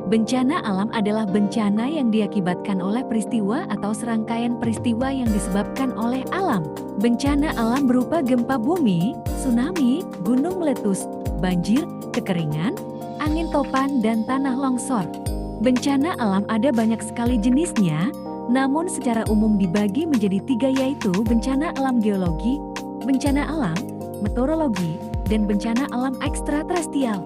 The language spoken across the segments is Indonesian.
Bencana alam adalah bencana yang diakibatkan oleh peristiwa atau serangkaian peristiwa yang disebabkan oleh alam. Bencana alam berupa gempa bumi, tsunami, gunung meletus, banjir, kekeringan, angin topan, dan tanah longsor. Bencana alam ada banyak sekali jenisnya, namun secara umum dibagi menjadi 3 yaitu bencana alam geologi, bencana alam, meteorologi, dan bencana alam ekstraterestrial.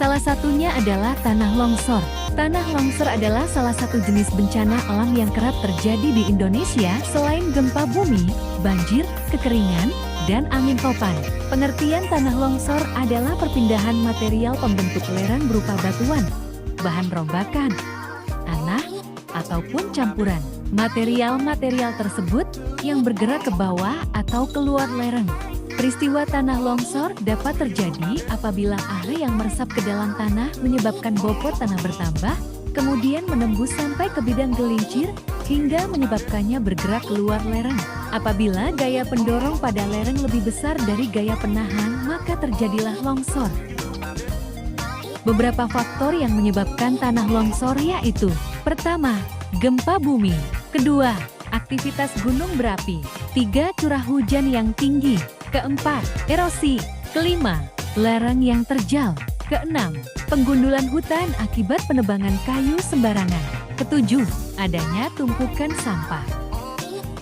Salah satunya adalah tanah longsor. Tanah longsor adalah salah satu jenis bencana alam yang kerap terjadi di Indonesia selain gempa bumi, banjir, kekeringan, dan angin topan. Pengertian tanah longsor adalah perpindahan material pembentuk lereng berupa batuan, bahan rombakan, tanah, ataupun campuran. Material-material tersebut yang bergerak ke bawah atau keluar lereng. Peristiwa tanah longsor dapat terjadi apabila air yang meresap ke dalam tanah menyebabkan bobot tanah bertambah, kemudian menembus sampai ke bidang gelincir, hingga menyebabkannya bergerak keluar lereng. Apabila gaya pendorong pada lereng lebih besar dari gaya penahan, maka terjadilah longsor. Beberapa faktor yang menyebabkan tanah longsor yaitu: pertama, gempa bumi. Kedua, aktivitas gunung berapi. 3, curah hujan yang tinggi. Keempat, erosi. Kelima, lereng yang terjal. Keenam, penggundulan hutan akibat penebangan kayu sembarangan. Ketujuh, adanya tumpukan sampah.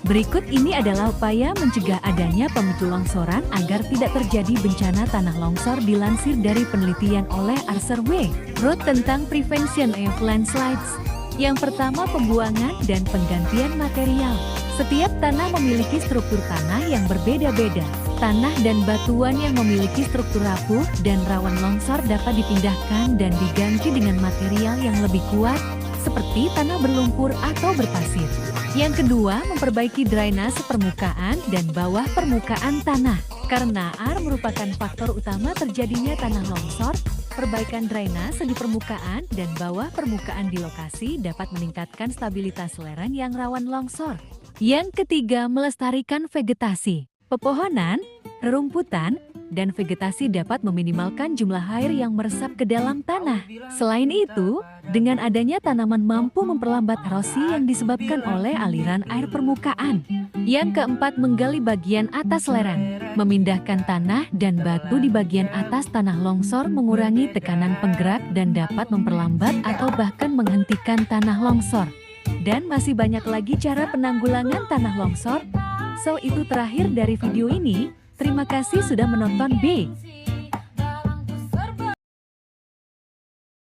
Berikut ini adalah upaya mencegah adanya pemicu longsoran agar tidak terjadi bencana tanah longsor dilansir dari penelitian oleh Arthur W. Roth tentang Prevention of Landslides. Yang pertama, pembuangan dan penggantian material. Setiap tanah memiliki struktur tanah yang berbeda-beda. Tanah dan batuan yang memiliki struktur rapuh dan rawan longsor dapat dipindahkan dan diganti dengan material yang lebih kuat, seperti tanah berlumpur atau berpasir. Yang kedua, memperbaiki drainase permukaan dan bawah permukaan tanah. Karena air merupakan faktor utama terjadinya tanah longsor, perbaikan drainase di permukaan dan bawah permukaan di lokasi dapat meningkatkan stabilitas lereng yang rawan longsor. Yang ketiga, melestarikan vegetasi. Pepohonan, rerumputan, dan vegetasi dapat meminimalkan jumlah air yang meresap ke dalam tanah. Selain itu, dengan adanya tanaman mampu memperlambat erosi yang disebabkan oleh aliran air permukaan. Yang keempat, menggali bagian atas lereng. Memindahkan tanah dan batu di bagian atas tanah longsor mengurangi tekanan penggerak dan dapat memperlambat atau bahkan menghentikan tanah longsor. Dan masih banyak lagi cara penanggulangan tanah longsor. So, itu terakhir dari video ini. Terima kasih sudah menonton.